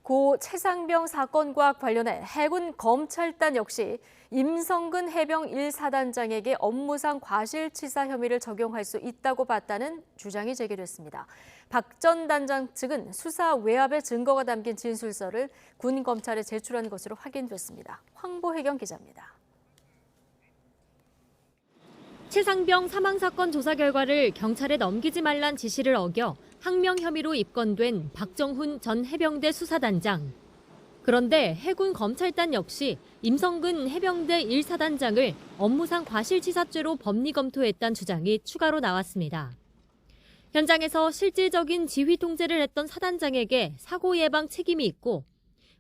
고 최상병 사건과 관련해 해군 검찰단 역시 임성근 해병 1사단장에게 업무상 과실치사 혐의를 적용할 수 있다고 봤다는 주장이 제기됐습니다. 박 전 단장 측은 수사 외압의 증거가 담긴 진술서를 군 검찰에 제출한 것으로 확인됐습니다. 황보혜경 기자입니다. 최상병 사망사건 조사 결과를 경찰에 넘기지 말란 지시를 어겨 항명 혐의로 입건된 박정훈 전 해병대 수사단장. 그런데 해군 검찰단 역시 임성근 해병대 1사단장을 업무상 과실치사죄로 법리 검토했다는 주장이 추가로 나왔습니다. 현장에서 실질적인 지휘 통제를 했던 사단장에게 사고 예방 책임이 있고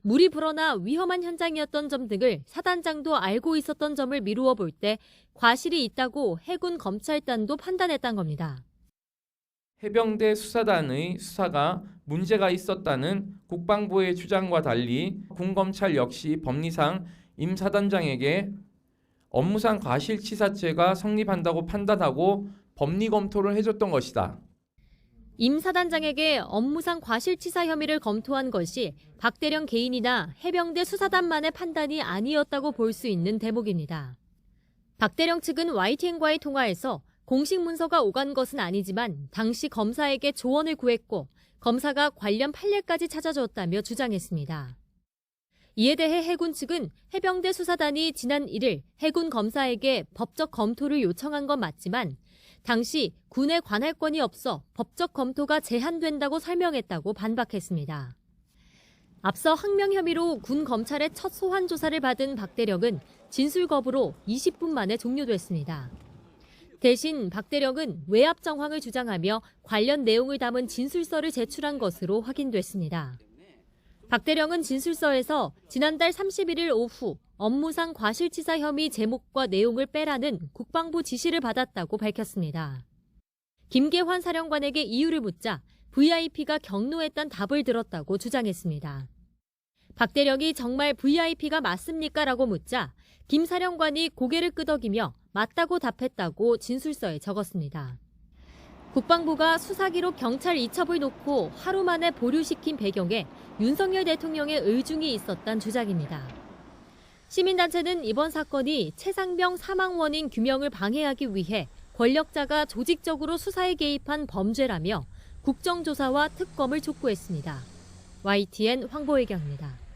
물이 불어나 위험한 현장이었던 점 등을 사단장도 알고 있었던 점을 미루어 볼 때 과실이 있다고 해군 검찰단도 판단했다는 겁니다. 해병대 수사단의 수사가 문제가 있었다는 국방부의 주장과 달리 군검찰 역시 법리상 임 사단장에게 업무상 과실치사죄가 성립한다고 판단하고 법리 검토를 해줬던 것이다. 임 사단장에게 업무상 과실치사 혐의를 검토한 것이 박대령 개인이나 해병대 수사단만의 판단이 아니었다고 볼 수 있는 대목입니다. 박대령 측은 YTN과의 통화에서 공식 문서가 오간 것은 아니지만 당시 검사에게 조언을 구했고 검사가 관련 판례까지 찾아줬다며 주장했습니다. 이에 대해 해군 측은 해병대 수사단이 지난 1일 해군 검사에게 법적 검토를 요청한 건 맞지만 당시 군에 관할 건이 없어 법적 검토가 제한된다고 설명했다고 반박했습니다. 앞서 항명 혐의로 군 검찰의 첫 소환 조사를 받은 박대령은 진술 거부로 20분 만에 종료됐습니다. 대신 박대령은 외압 정황을 주장하며 관련 내용을 담은 진술서를 제출한 것으로 확인됐습니다. 박대령은 진술서에서 지난달 31일 오후 업무상 과실치사 혐의 제목과 내용을 빼라는 국방부 지시를 받았다고 밝혔습니다. 김계환 사령관에게 이유를 묻자 VIP가 경로했던 답을 들었다고 주장했습니다. 박대령이 정말 VIP가 맞습니까? 라고 묻자 김 사령관이 고개를 끄덕이며 맞다고 답했다고 진술서에 적었습니다. 국방부가 수사기록 경찰 이첩을 놓고 하루 만에 보류시킨 배경에 윤석열 대통령의 의중이 있었다는 주장입니다. 시민단체는 이번 사건이 최상병 사망 원인 규명을 방해하기 위해 권력자가 조직적으로 수사에 개입한 범죄라며 국정조사와 특검을 촉구했습니다. YTN 황보혜경입니다.